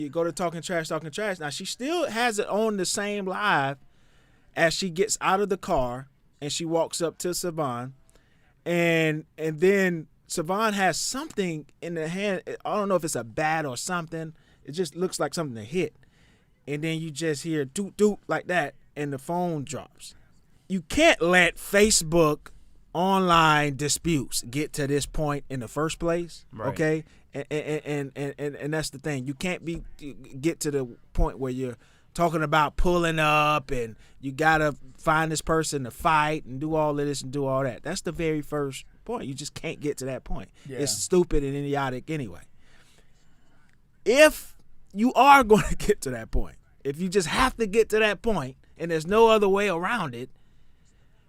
you go to talking trash. Now she still has it on the same live as she gets out of the car and she walks up to Savon, and then Savon has something in the hand. I don't know if it's a bat or something. It just looks like something to hit, and then you just hear doot doot like that, and the phone drops. You can't let Facebook online disputes get to this point in the first place, right. Okay? And that's the thing. You can't get to the point where you're talking about pulling up and you gotta find this person to fight and do all of this and do all that. That's the very first point. You just can't get to that point. Yeah. It's stupid and idiotic anyway. If you are going to get to that point, if you just have to get to that point and there's no other way around it,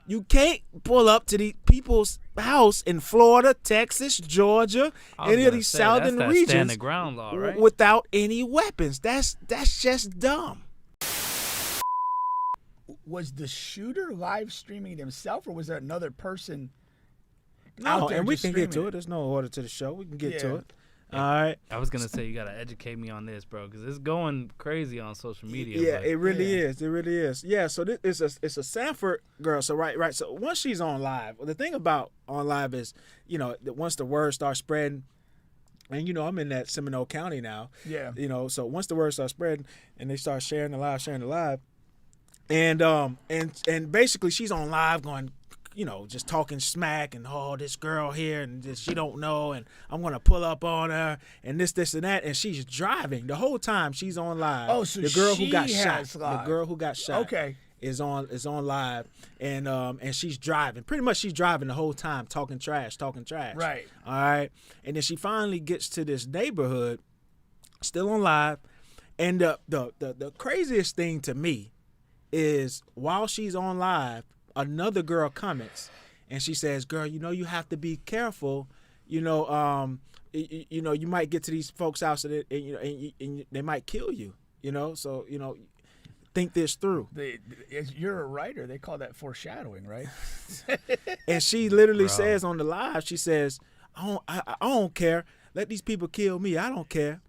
you can't pull up to the people's house in Florida, Texas, Georgia, any of these southern regions stand the ground law, right? without any weapons. That's just dumb. Was the shooter live streaming it himself, or was there another person No, out there and we just can get to streaming it. There's no order to the show. We can get to Yeah. it. All right. I was gonna say you gotta educate me on this, bro, because it's going crazy on social media. Yeah, but it really Yeah. is. It really is. Yeah, so it's a Sanford girl. So right. So once she's on live, well, the thing about on live is, that once the word starts spreading, and I'm in that Seminole County now. Yeah. So once the word starts spreading and they start sharing the live, and basically she's on live going, just talking smack and this girl here and this, she don't know, and I'm gonna pull up on her and this and that, and she's driving the whole time she's on live. Oh, so the girl who got she shot, has live. the girl who got shot, Okay. is on live, and she's driving. Pretty much she's driving the whole time, talking trash. Right. All right, and then she finally gets to this neighborhood, still on live, and the craziest thing to me is while she's on live, another girl comments and she says, "Girl, you have to be careful. You might get to these folks' house and they might kill you. So think this through." You're a writer. They call that foreshadowing, right? And she literally Bro. says on the live, she says, I don't care. Let these people kill me. I don't care.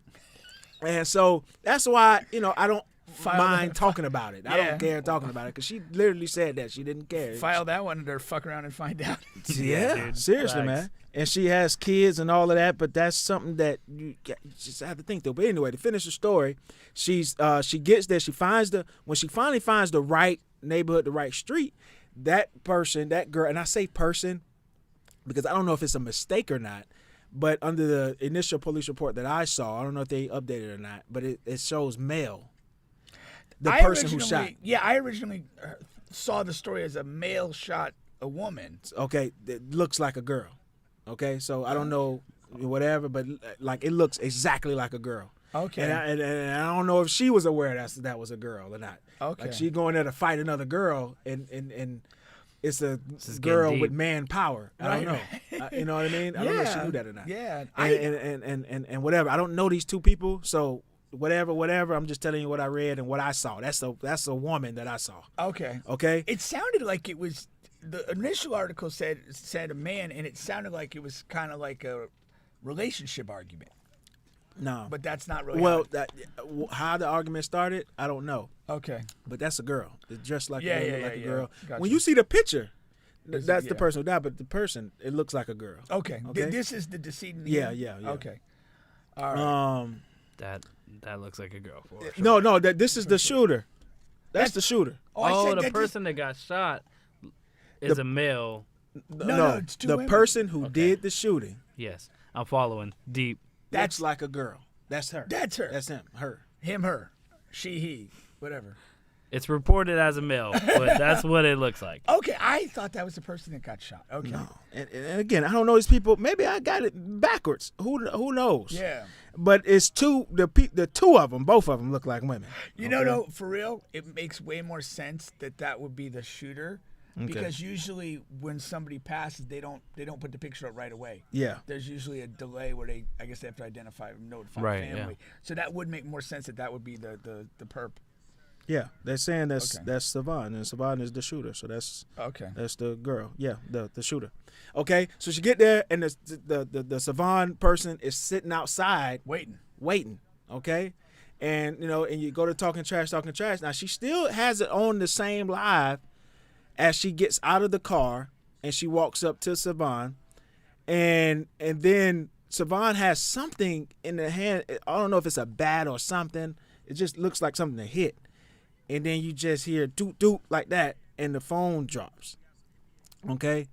And so that's why I don't mind talking about it. I Yeah. don't care talking about it because she literally said that she didn't care. File that one under fuck around and find out. Yeah, dude. seriously, Facts. man. And she has kids and all of that, but that's something that you just have to think through. But anyway, to finish the story, she gets there. When she finally finds the right neighborhood, the right street, that girl, and I say person because I don't know if it's a mistake or not, but under the initial police report that I saw, I don't know if they updated it or not, but it shows male. The person who shot. Yeah, I originally saw the story as a male shot a woman. Okay, it looks like a girl. Okay, so I don't know whatever, but like it looks exactly like a girl. Okay. And I don't know if she was aware that was a girl or not. Okay. Like she going there to fight another girl, and it's a is girl getting with deep. man power. I don't know. You know what I mean? I don't know if she knew that or not. Yeah. And whatever. I don't know these two people, so whatever. I'm just telling you what I read and what I saw. That's a woman that I saw. Okay. Okay. It sounded like it was the initial article said a man, and it sounded like it was kind of like a relationship argument. No. But that's not really. Well, how the argument started, I don't know. Okay. But that's a girl. It's dressed like Yeah, a yeah, like a yeah. girl. Gotcha. When you see the picture, that's the yeah. person who died, but the person, it looks like a girl. Okay. Okay. This is the decedent. Yeah, here? yeah. Okay. All right. That looks like a girl. For sure. No, this is the shooter. That's the shooter. I Oh, said the that person that got shot is a male. No, it's two the women. person who did the shooting Yes, I'm following deep. looks like a girl. That's her. That's her. That's him. Her. Him, her, she, he, whatever. It's reported as a male, but that's what it looks like. Okay, I thought that was the person that got shot. Okay. No. And again, I don't know these people. Maybe I got it backwards. Who knows? Yeah. But it's the two of them. Both of them look like women. You know, though, for real, it makes way more sense that would be the shooter, because usually when somebody passes, they don't put the picture up right away. Yeah. There's usually a delay where they have to notify Right, family. yeah. So that would make more sense that would be the perp. Yeah, they're saying that's Okay. that's Savon, and Savon is the shooter. So that's Okay. the girl. Yeah, the shooter. Okay, so she get there, and the Savon person is sitting outside Waiting. waiting. Okay, and and you go to talking trash. Now she still has it on the same live as she gets out of the car and she walks up to Savon, and then Savon has something in the hand. I don't know if it's a bat or something. It just looks like something to hit, and then you just hear doot doot like that, and the phone drops. Okay,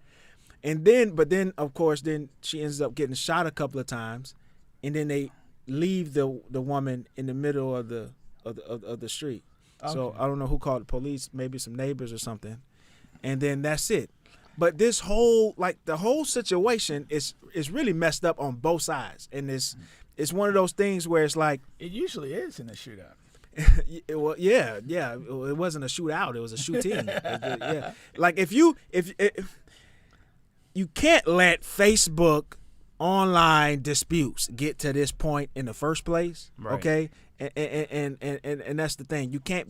but then of course she ends up getting shot a couple of times, and then they leave the woman in the middle of the street. Okay. So I don't know who called the police, maybe some neighbors or something, and then that's it. But this whole the whole situation is really messed up on both sides, and it's one of those things where it's like it usually is in a shootout. Well, yeah. It wasn't a shootout; it was a shooting. Yeah, like if you can't let Facebook online disputes get to this point in the first place, right. Okay? And that's the thing. You can't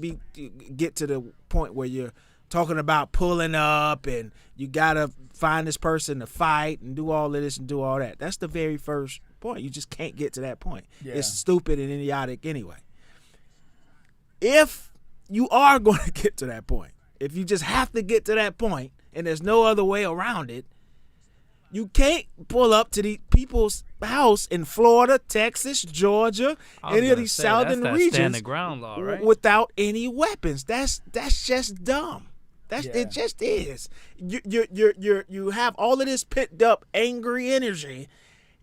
get to the point where you're talking about pulling up and you gotta find this person to fight and do all of this and do all that. That's the very first point. You just can't get to that point. Yeah. It's stupid and idiotic anyway. If you are going to get to that point, if you just have to get to that point and there's no other way around it, you can't pull up to the people's house in Florida, Texas, Georgia, any of these southern regions stand the ground law, right? Without any weapons. That's just dumb. It just is. You have all of this pent up angry energy,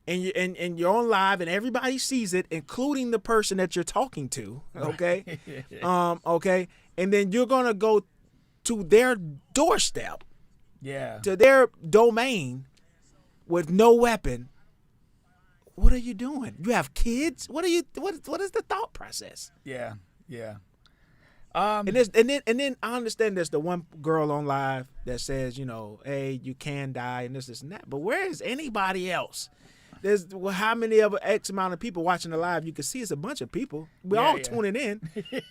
and you're on live, and everybody sees it, including the person that you're talking to. Okay, okay, and then you're gonna go to their doorstep, to their domain, with no weapon. What are you doing? You have kids? What is the thought process? Yeah. And then I understand there's the one girl on live that says, hey, you can die and this and that. But where is anybody else? There's how many of X amount of people watching the live? You can see it's a bunch of people. We're all tuning in.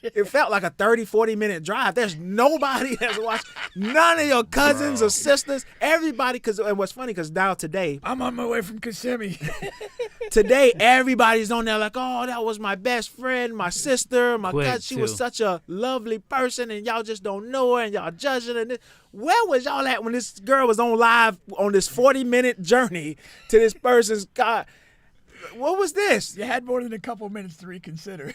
It felt like a 30, 40-minute drive. There's nobody that's watching. None of your cousins or sisters. Everybody. And what's funny, because now today. I'm on my way from Kissimmee. Today, everybody's on there like, oh, that was my best friend, my sister, my cousin. She was such a lovely person, and y'all just don't know her, and y'all judging her. And where was y'all at when this girl was on live on this 40-minute journey to this person's car? What was this? You had more than a couple minutes to reconsider.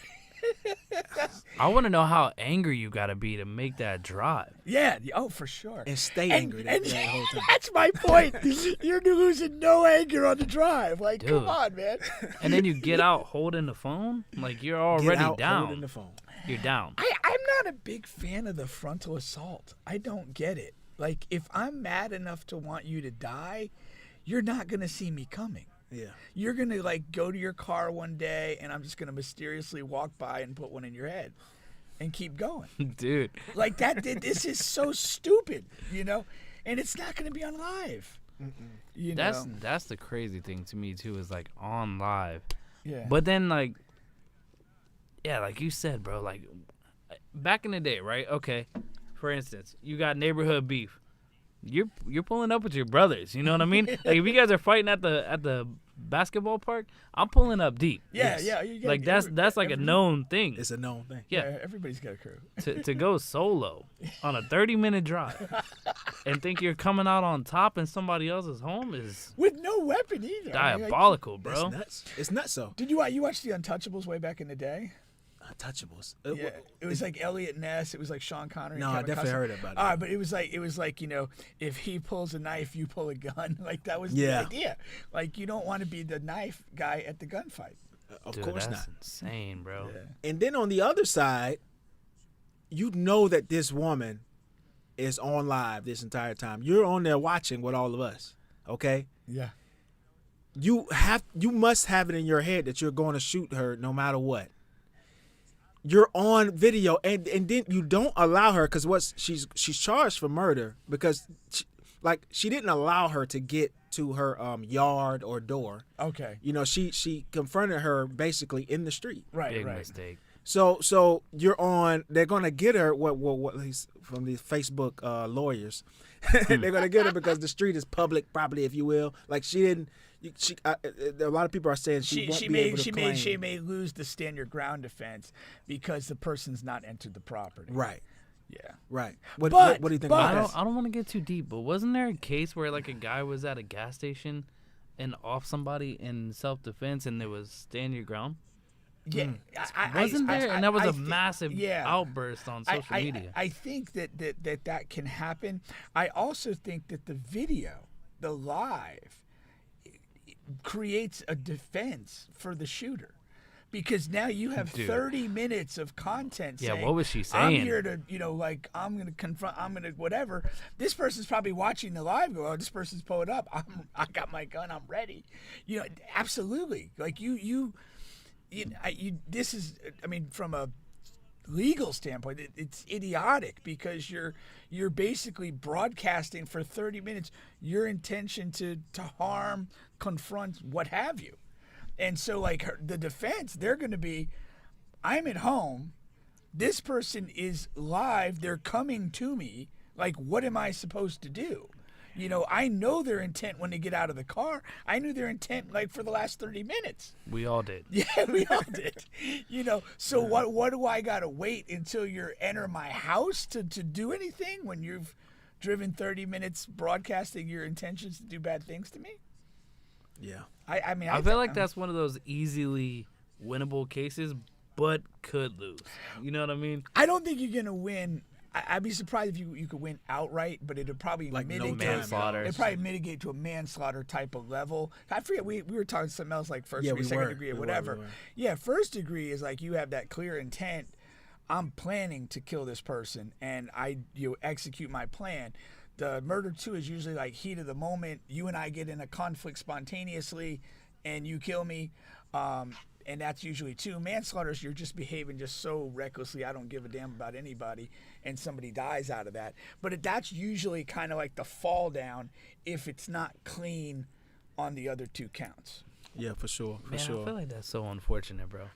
I want to know how angry you got to be to make that drive. Yeah. Oh, for sure. And stay angry that whole time. That's my point. You're losing no anger on the drive. Like, dude, come on, man. And then you get out holding the phone. Like, you're already down. Holding the phone. You're down. I'm not a big fan of the frontal assault. I don't get it. Like, if I'm mad enough to want you to die, you're not going to see me coming. Yeah. You're going to, go to your car one day, and I'm just going to mysteriously walk by and put one in your head and keep going. Dude. Like, this is so stupid, And it's not going to be on live. That's the crazy thing to me, too, is, on live. Yeah. But then, like you said, bro, back in the day, right? Okay, for instance, you got neighborhood beef. You're pulling up with your brothers. You know what I mean? Like, if you guys are fighting at the basketball park, I'm pulling up deep. Yeah, yes. That's like a known thing. It's a known thing. Yeah, everybody's got a crew. To go solo on a 30-minute drive and think you're coming out on top in somebody else's home is with no weapon either. Diabolical, bro. That's nuts. It's nuts. So did you watch The Untouchables way back in the day? Untouchables. Yeah, it was like Elliot Ness. It was like Sean Connery. No, I definitely heard about it. But it was like if he pulls a knife, you pull a gun. Like, that was the idea. Like, you don't want to be the knife guy at the gunfight. Of course that's not. Insane, bro. Yeah. And then on the other side, you know that this woman is on live this entire time. You're on there watching with all of us. Okay. Yeah. You must have it in your head that you're going to shoot her no matter what. You're on video, and then you don't allow her, because she's charged for murder because she didn't allow her to get to her yard or door. Okay. She confronted her basically in the street. Right. Big right. mistake. So you're on. They're gonna get her. What from these Facebook lawyers? They're gonna get her because the street is public property, if you will. Like, she didn't. A lot of people are saying she won't be able to claim. She may lose the stand your ground defense because the person's not entered the property. Right. Yeah. Right. What do you think about that? I don't want to get too deep, but wasn't there a case where like a guy was at a gas station and off somebody in self-defense and there was stand your ground? Yeah. Wasn't there? And that was a massive outburst on social media. I think that can happen. I also think that the video, the live, creates a defense for the shooter. Because now you have 30 minutes of content saying, what was she saying? I'm here to, I'm going to confront, I'm going to whatever. This person's probably watching the live go, this person's pulling up. I got my gun, I'm ready. Absolutely. Like this is, from a legal standpoint, it's idiotic because you're basically broadcasting for 30 minutes your intention to harm, confront, what have you. And so, the defense, they're going to be, I'm at home. This person is live. They're coming to me. What am I supposed to do? I know their intent when they get out of the car. I knew their intent, for the last 30 minutes. We all did. Yeah, we all did. So what do I got to wait until you enter my house to do anything when you've driven 30 minutes broadcasting your intentions to do bad things to me? Yeah. I feel like that's one of those easily winnable cases, but could lose. You know what I mean? I don't think you're going to win. I'd be surprised if you could win outright, but it'd probably mitigate. No manslaughter. It'd probably mitigate to a manslaughter type of level. I forget, we were talking something else like first degree, second degree, or whatever. Yeah, first degree is you have that clear intent. I'm planning to kill this person, and you execute my plan. The murder, too, is usually heat of the moment. You and I get in a conflict spontaneously, and you kill me. And that's usually 2. Manslaughter is you're just behaving just so recklessly, I don't give a damn about anybody, and somebody dies out of that. But that's usually kind of the fall down if it's not clean on the other 2 counts. Yeah, for sure. I feel like that's so unfortunate, bro.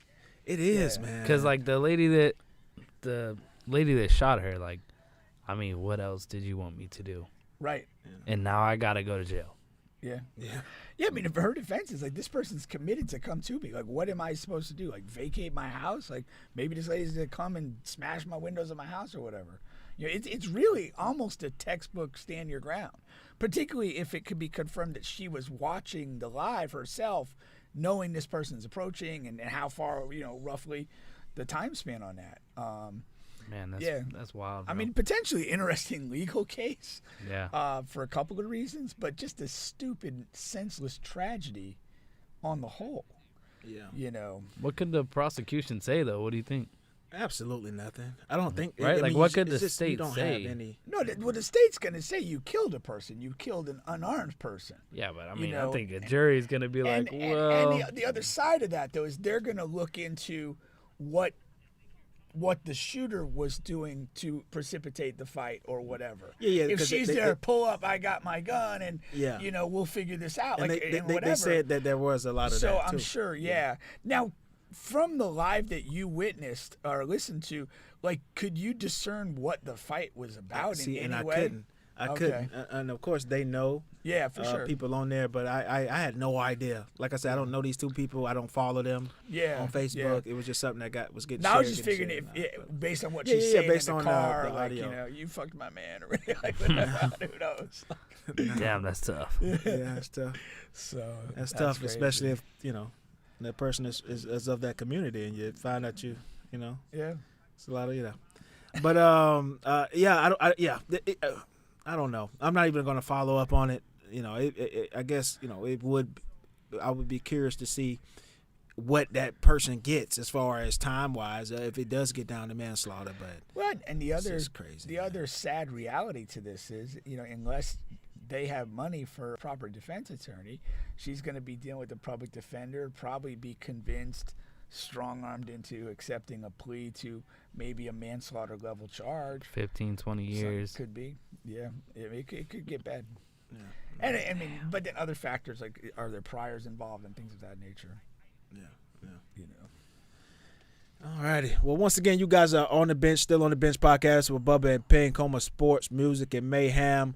It is, man. Because the lady that shot her, what else did you want me to do? Right. And now I gotta go to jail. Yeah. Yeah. Yeah, if her defense is this person's committed to come to me. What am I supposed to do? Vacate my house? Maybe this lady's gonna come and smash my windows of my house or whatever. It's really almost a textbook stand your ground. Particularly if it could be confirmed that she was watching the live herself, knowing this person's approaching and how far, roughly the time span on that. Man, that's wild. Bro. Potentially interesting legal case. Yeah. For a couple of reasons, but just a stupid, senseless tragedy on the whole. Yeah. What could the prosecution say though? What do you think? Absolutely nothing. I don't think. Right? What could the state say? No, the state's gonna say you killed a person. You killed an unarmed person. Yeah, but I think a jury's gonna be well. And the other side of that though is they're gonna look into what the shooter was doing to precipitate the fight or whatever. Yeah. If she's there, pull up, I got my gun, and we'll figure this out. And they said that there was a lot of that So too. I'm sure, yeah. Now, from the live that you witnessed or listened to, could you discern what the fight was about in any way? I couldn't. And of course they know. Yeah, for sure. People on there, but I had no idea. Like I said, I don't know these 2 people. I don't follow them. Yeah, on Facebook. Yeah. It was just something that was getting. Now shared, I was just figuring based on what she's saying based in the on car, the audio. You fucked my man, or who knows? Damn, that's tough. Yeah, that's tough. So that's tough, crazy. Especially if that person is of that community, and you find out Yeah, it's a lot of But I don't know. I'm not even going to follow up on it. I guess it would. I would be curious to see what that person gets as far as time wise, if it does get down to manslaughter. But and the other sad reality to this is, unless they have money for a proper defense attorney, she's going to be dealing with the public defender, probably be convinced, strong-armed into accepting a plea to maybe a manslaughter level charge. 15, 20 years. Could be. Yeah. It could get bad. Yeah. And but then other factors, are there priors involved and things of that nature? Yeah. All righty. Well, once again, you guys are on the bench, still on the bench podcast with Bubba and Payne, Coma Sports, Music, and Mayhem.